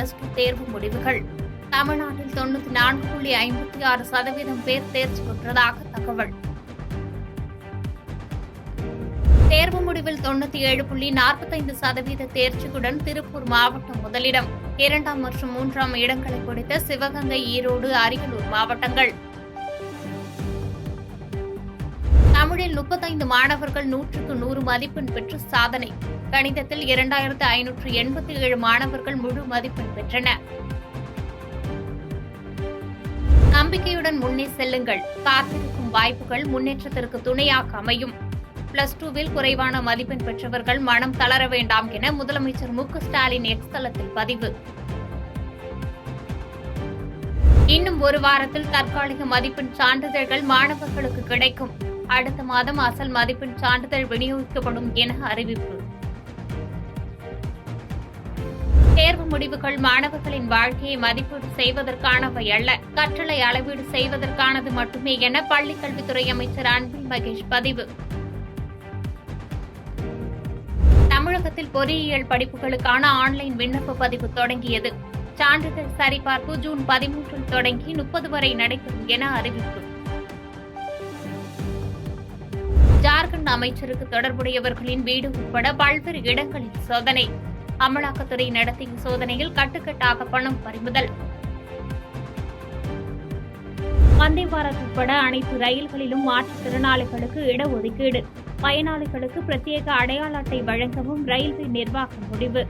+2 தேர்வு முடிவுகள். தமிழ்நாட்டில் 94.56% பேர் தேர்ச்சி பெற்றதாக தகவல். தேர்வு முடிவில் 97.45% தேர்ச்சியுடன் திருப்பூர் மாவட்டம் முதலிடம். 2ஆம் மற்றும் 3ஆம் இடங்களை பிடித்த சிவகங்கை, ஈரோடு, அரியலூர் மாவட்டங்கள். தமிழில் 35 மாணவர்கள் 100க்கு 100 மதிப்பெண் பெற்று சாதனை. கணிதத்தில் 2587 மாணவர்கள் முழு மதிப்பெண் பெற்றனர். நம்பிக்கையுடன் முன்னே செல்லுங்கள். காத்திருக்கும் வாய்ப்புகள் முன்னேற்றத்திற்கு துணையாக அமையும். +2வில் குறைவான மதிப்பெண் பெற்றவர்கள் மனம் தளர வேண்டாம் என முதலமைச்சர் மு.க.ஸ்டாலின் எக்ஸ் தளத்தில் பதிவு. இன்னும் ஒரு வாரத்தில் தற்காலிக மதிப்பெண் சான்றிதழ்கள் மாணவர்களுக்கு கிடைக்கும். அடுத்த மாதம் அசல் மதிப்பெண் சான்றிதழ் விநியோகிக்கப்படும் என அறிவிப்பு. தேர்வு முடிவுகள் மாணவர்களின் வாழ்க்கையை மதிப்பீடு செய்வதற்கானவை அல்ல, கற்றலை அளவீடு செய்வதற்கானது மட்டுமே என பள்ளிக் கல்வித்துறை அமைச்சர் அன்பில் மகேஷ் பதிவு. தமிழகத்தில் பொறியியல் படிப்புகளுக்கான ஆன்லைன் விண்ணப்ப பதிவு தொடங்கியது. சான்றிதழ் சரிபார்ப்பு ஜூன் 13 தொடங்கி 30 வரை நடைபெறும் என அறிவிப்பு. ஜார்க்கண்ட் அமைச்சருக்கு தொடர்புடையவர்களின் வீடு உட்பட பல்வேறு இடங்களில் சோதனை. அமலாக்கத்துறை நடத்திய சோதனையில் கட்டுக்கட்டாக பணம் பறிமுதல். வந்தே பாரத் உட்பட அனைத்து ரயில்களிலும் மாற்றுத்திறனாளிகளுக்கு இடஒதுக்கீடு. பயனாளிகளுக்கு பிரத்யேக அடையாள அட்டை வழங்கவும் ரயில்வே நிர்வாகம் முடிவு.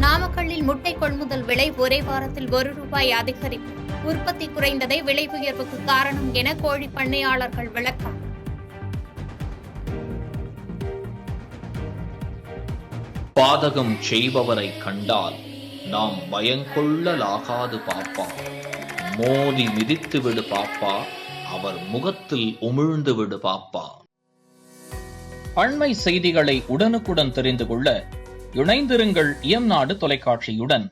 நாமக்கல்லில் முட்டை கொள்முதல் விலை ஒரே வாரத்தில் ₹1 அதிகரிப்பு. உற்பத்தி குறைந்ததே விலை உயர்வுக்கு காரணம் என கோழி பண்ணையாளர்கள் விளக்கம். பாதகம் செய்பவரை கண்டால் நாம் பயங்கொள்ளலாகாது பாப்பா. மோதி மிதித்து விடு பாப்பா, அவர் முகத்தில் உமிழ்ந்து விடு பாப்பா. அண்மை செய்திகளை உடனுக்குடன் தெரிந்து கொள்ள இணைந்திருங்கள் இயம்நாடு தொலைக்காட்சியுடன்.